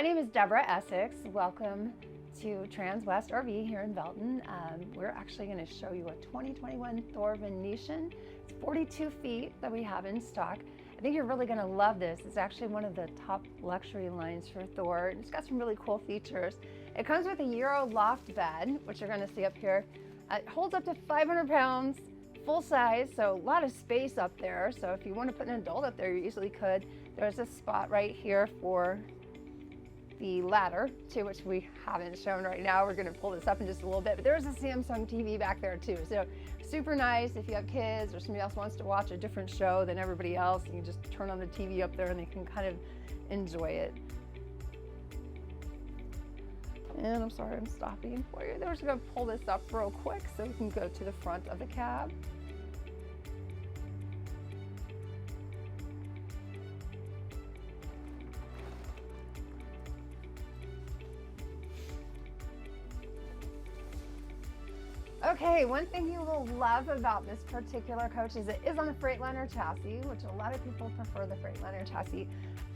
My name is Deborah Essex. Welcome to Transwest RV here in Belton. We're actually going to show you a 2021 Thor Venetian. It's 42 feet that we have in stock. I think you're really going to love this. It's actually one of the top luxury lines for Thor. It's got some really cool features. It comes with a Euro loft bed, which you're going to see up here. It holds up to 500 pounds, full size, so a lot of space up there. So if you want to put an adult up there, you easily could. There's a spot right here for the ladder, too, which we haven't shown right now. We're going to pull this up in just a little bit, but there's a Samsung TV back there too. So super nice if you have kids or somebody else wants to watch a different show than everybody else. You can just turn on the TV up there and they can kind of enjoy it. And I'm sorry, I'm stopping for you. We're just going to pull this up real quick so we can go to the front of the cab. Okay, one thing you will love about this particular coach is it is on a Freightliner chassis, which a lot of people prefer the Freightliner chassis.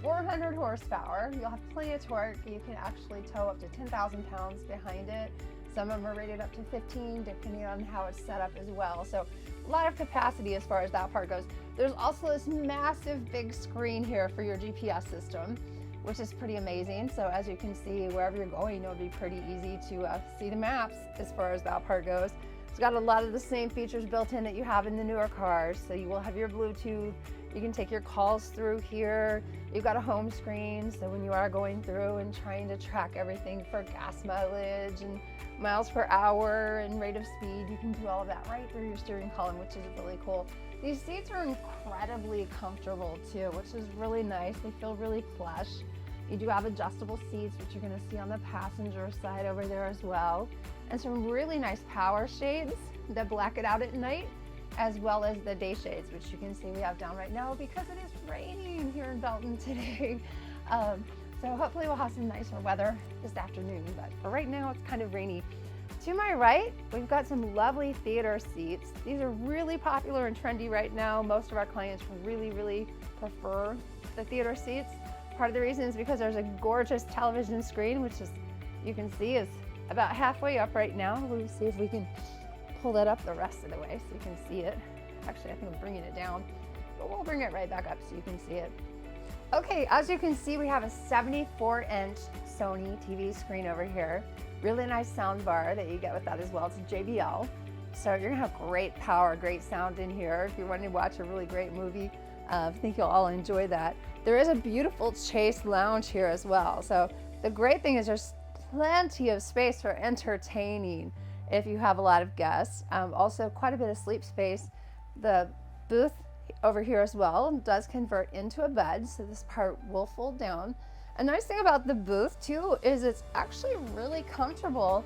400 horsepower, you'll have plenty of torque. You can actually tow up to 10,000 pounds behind it. Some of them are rated up to 15, depending on how it's set up as well. So a lot of capacity as far as that part goes. There's also this massive big screen here for your GPS system, which is pretty amazing. So as you can see, wherever you're going, it'll be pretty easy to see the maps as far as that part goes. It's got a lot of the same features built in that you have in the newer cars. So you will have your Bluetooth, you can take your calls through here. You've got a home screen, so when you are going through and trying to track everything for gas mileage and miles per hour and rate of speed, you can do all of that right through your steering column, which is really cool. These seats are incredibly comfortable too, which is really nice. They feel really plush. You do have adjustable seats, which you're going to see on the passenger side over there as well. And some really nice power shades that black it out at night, as well as the day shades, which you can see we have down right now because it is raining here in Belton today. So hopefully we'll have some nicer weather this afternoon, but for right now it's kind of rainy. To my right, we've got some lovely theater seats. These are really popular and trendy right now. Most of our clients really prefer the theater seats. Part of the reason is because there's a gorgeous television screen, which is, you can see, is about halfway up right now. We'll see if we can pull that up the rest of the way so you can see it. Actually, I think I'm bringing it down, but we'll bring it right back up so you can see it. Okay, as you can see, we have a 74-inch Sony TV screen over here. Really nice sound bar that you get with that as well. It's a JBL. So you're gonna have great power, great sound in here. If you're wanting to watch a really great movie, I think you'll all enjoy that. There is a beautiful chase lounge here as well. So the great thing is there's plenty of space for entertaining if you have a lot of guests. Also quite a bit of sleep space. The booth over here as well does convert into a bed, so this part will fold down. A nice thing about the booth too is it's actually really comfortable.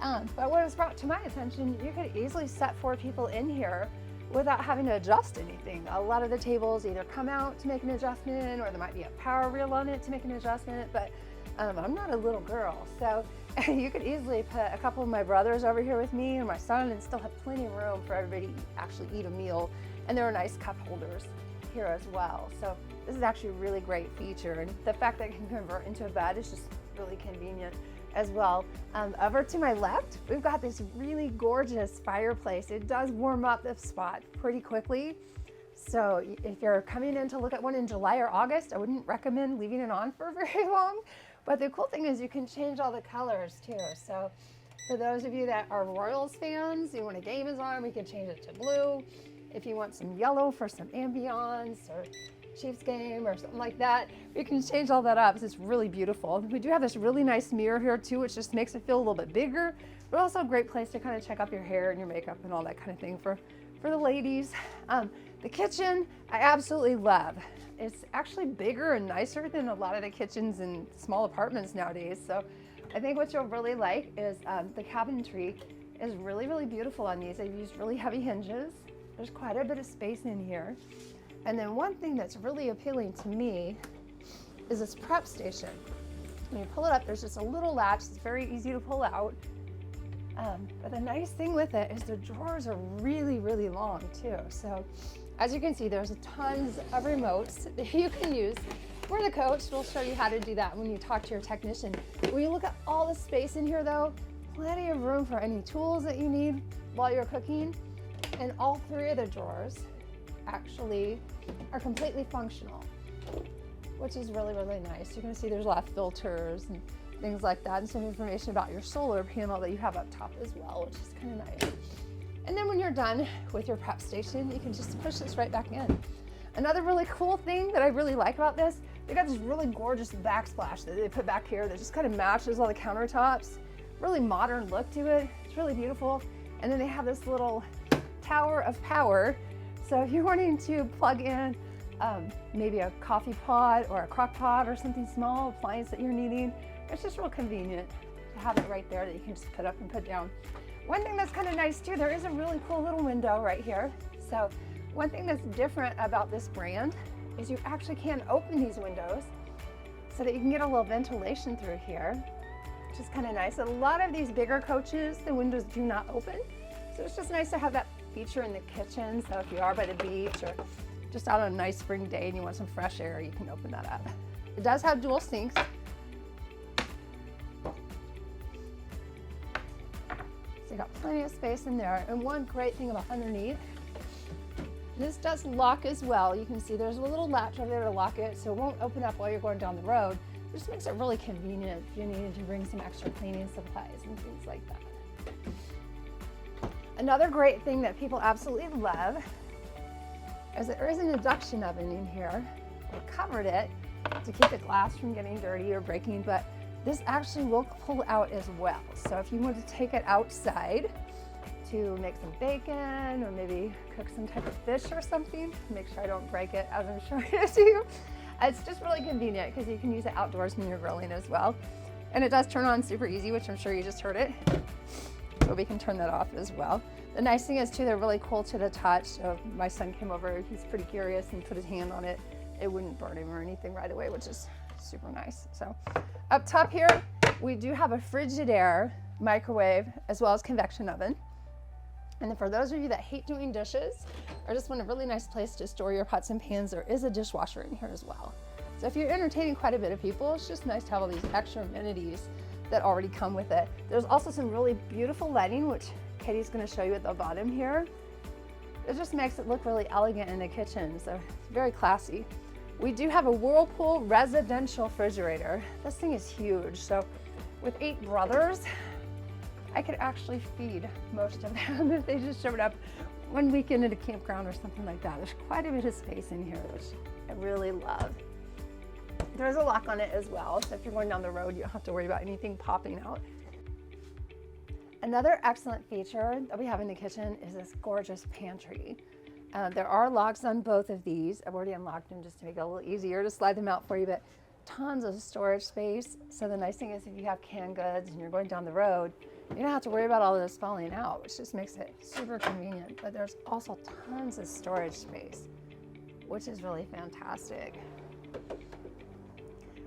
But what was brought to my attention, you could easily set 4 people in here without having to adjust anything. A lot of the tables either come out to make an adjustment, or there might be a power reel on it to make an adjustment, but I'm not a little girl, so you could easily put a couple of my brothers over here with me and my son and still have plenty of room for everybody to actually eat a meal. And there are nice cup holders here as well. So this is actually a really great feature, and the fact that it can convert into a bed is just really convenient as well. Over to my left, we've got this really gorgeous fireplace. It does warm up the spot pretty quickly. So if you're coming in to look at one in July or August, I wouldn't recommend leaving it on for very long. But the cool thing is you can change all the colors too. So for those of you that are Royals fans, you want a game is on, we can change it to blue. If you want some yellow for some ambiance or Chiefs game or something like that, we can change all that up. It's really beautiful. We do have this really nice mirror here too, which just makes it feel a little bit bigger, but also a great place to kind of check up your hair and your makeup and all that kind of thing for the ladies. The kitchen, I absolutely love. It's actually bigger and nicer than a lot of the kitchens in small apartments nowadays. So I think what you'll really like is the cabinetry is really beautiful on these. They've used really heavy hinges. There's quite a bit of space in here. And then one thing that's really appealing to me is this prep station. When you pull it up, there's just a little latch. It's very easy to pull out. But the nice thing with it is the drawers are really long too. So as you can see, there's tons of remotes that you can use We're the coach. We'll show you how to do that when you talk to your technician. When you look at all the space in here though, plenty of room for any tools that you need while you're cooking. And all three of the drawers actually are completely functional, which is really, really nice. You're gonna see there's a lot of filters and things like that, and some information about your solar panel that you have up top as well, which is kind of nice. And then when you're done with your prep station, you can just push this right back in. Another really cool thing that I really like about this, they got this really gorgeous backsplash that they put back here that just kind of matches all the countertops. Really modern look to it. It's really beautiful. And then they have this little tower of power. So if you're wanting to plug in maybe a coffee pot or a crock pot or something small appliance that you're needing, it's just real convenient to have it right there that you can just put up and put down. One thing that's kind of nice too, there is a really cool little window right here. So one thing that's different about this brand is you actually can open these windows so that you can get a little ventilation through here, which is kind of nice. A lot of these bigger coaches, the windows do not open. So it's just nice to have that feature in the kitchen. So if you are by the beach or just out on a nice spring day and you want some fresh air, you can open that up. It does have dual sinks. So you got plenty of space in there. And one great thing about underneath, this does lock as well. You can see there's a little latch over there to lock it, so it won't open up while you're going down the road. It just makes it really convenient if you needed to bring some extra cleaning supplies and things like that. Another great thing that people absolutely love is that there is an induction oven in here. We covered it to keep the glass from getting dirty or breaking, but this actually will pull out as well. So if you want to take it outside to make some bacon or maybe cook some type of fish or something, make sure I don't break it as I'm showing it to you. It's just really convenient because you can use it outdoors when you're grilling as well. And it does turn on super easy, which I'm sure you just heard it. But we can turn that off as well. The nice thing is too, they're really cool to the touch. So if my son came over, he's pretty curious and put his hand on it, it wouldn't burn him or anything right away, which is super nice. So up top here, we do have a Frigidaire microwave as well as convection oven. And then for those of you that hate doing dishes or just want a really nice place to store your pots and pans, there is a dishwasher in here as well. So if you're entertaining quite a bit of people, it's just nice to have all these extra amenities that already come with it. There's also some really beautiful lighting, which Katie's going to show you at the bottom here. It just makes it look really elegant in the kitchen, so it's very classy. We do have a Whirlpool residential refrigerator. This thing is huge. So with 8 brothers, I could actually feed most of them if they just showed up one weekend at a campground or something like that. There's quite a bit of space in here, which I really love. There's a lock on it as well, so if you're going down the road, you don't have to worry about anything popping out. Another excellent feature that we have in the kitchen is this gorgeous pantry. There are locks on both of these. I've already unlocked them just to make it a little easier to slide them out for you, but tons of storage space. So the nice thing is if you have canned goods and you're going down the road, you don't have to worry about all of this falling out, which just makes it super convenient. But there's also tons of storage space, which is really fantastic.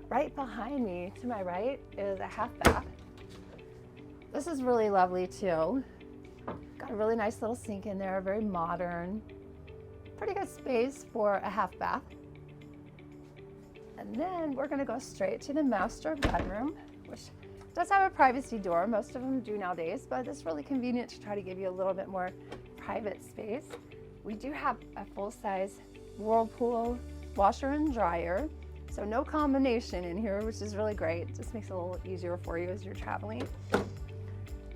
Right behind me, to my right, is a half bath. This is really lovely too. Got a really nice little sink in there, very modern. Pretty good space for a half bath. And then we're gonna go straight to the master bedroom, which does have a privacy door. Most of them do nowadays, but it's really convenient to try to give you a little bit more private space. We do have a full-size Whirlpool washer and dryer. So no combination in here, which is really great. It just makes it a little easier for you as you're traveling.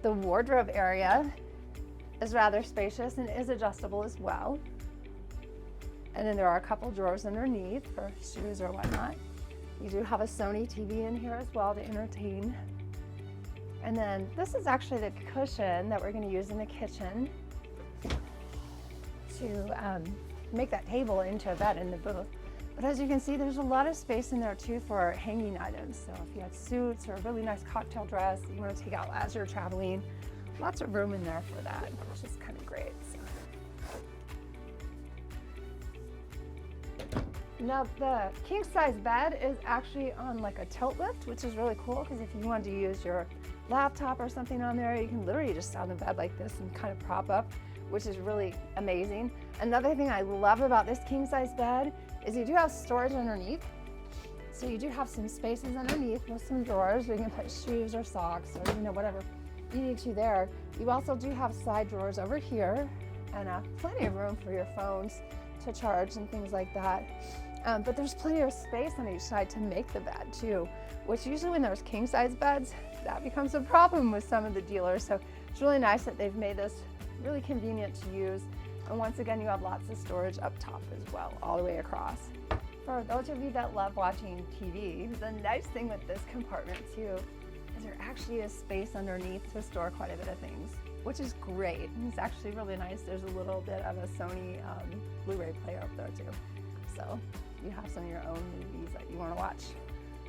The wardrobe area is rather spacious and is adjustable as well. And then there are a couple drawers underneath for shoes or whatnot. You do have a Sony TV in here as well to entertain. And then this is actually the cushion that we're going to use in the kitchen to make that table into a bed in the booth. But as you can see, there's a lot of space in there too for hanging items. So if you had suits or a really nice cocktail dress that you want to take out as you're traveling, lots of room in there for that, which is kind of great. So. Now the king size bed is actually on like a tilt lift, which is really cool because if you wanted to use your laptop or something on there, you can literally just sit on the bed like this and kind of prop up, which is really amazing. Another thing I love about this king size bed is you do have storage underneath. So you do have some spaces underneath with some drawers where you can put shoes or socks or whatever you need to there. You also do have side drawers over here and plenty of room for your phones to charge and things like that. But there's plenty of space on each side to make the bed too, which usually when there's king size beds, that becomes a problem with some of the dealers. So it's really nice that they've made this really convenient to use. And once again, you have lots of storage up top as well, all the way across. For those of you that love watching TV, the nice thing with this compartment too is there actually is space underneath to store quite a bit of things, which is great. And it's actually really nice. There's a little bit of a Sony Blu-ray player up there too. So you have some of your own movies that you want to watch.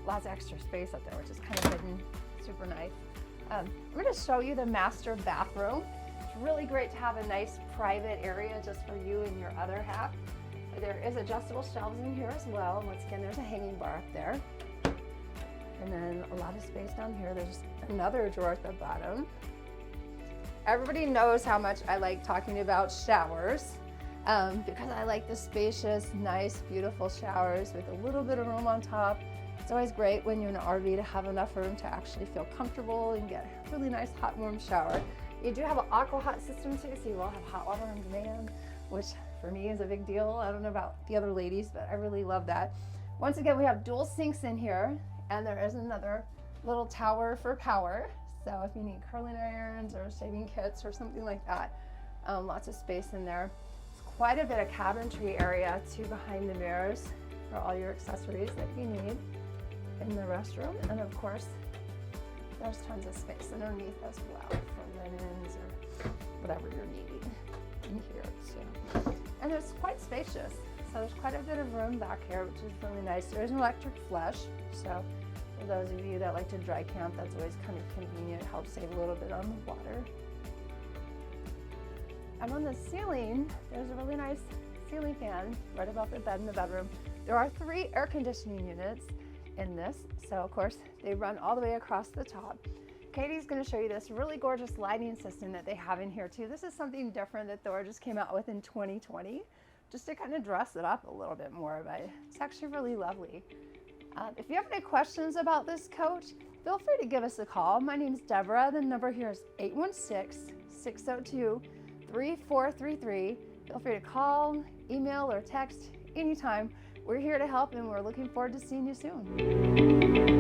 Lots of extra space up there, which is kind of hidden, super nice. I'm going to show you the master bathroom. It's really great to have a nice private area just for you and your other half. There is adjustable shelves in here as well. Once again, there's a hanging bar up there. And then a lot of space down here. There's another drawer at the bottom. Everybody knows how much I like talking about showers because I like the spacious, nice, beautiful showers with a little bit of room on top. It's always great when you're in an RV to have enough room to actually feel comfortable and get a really nice hot, warm shower. You do have an aqua hot system too, so you will have hot water on demand, which for me is a big deal. I don't know about the other ladies, but I really love that. Once again, we have dual sinks in here, and there is another little tower for power. So if you need curling irons or shaving kits or something like that, lots of space in there. It's quite a bit of cabinetry area too behind the mirrors for all your accessories that you need in the restroom. And of course, there's tons of space underneath as well for linens or whatever you're needing in here too. And it's quite spacious. So there's quite a bit of room back here, which is really nice. There's an electric flush. So for those of you that like to dry camp, that's always kind of convenient. It helps save a little bit on the water. And on the ceiling, there's a really nice ceiling fan right above the bed in the bedroom. There are 3 air conditioning units in this. So of course, they run all the way across the top. Katie's going to show you this really gorgeous lighting system that they have in here too. This is something different that Thor just came out with in 2020, just to kind of dress it up a little bit more, but it's actually really lovely. If you have any questions about this coach, feel free to give us a call. My name is Deborah. The number here is 816-602-3433. Feel free to call, email, or text anytime. We're here to help, and we're looking forward to seeing you soon.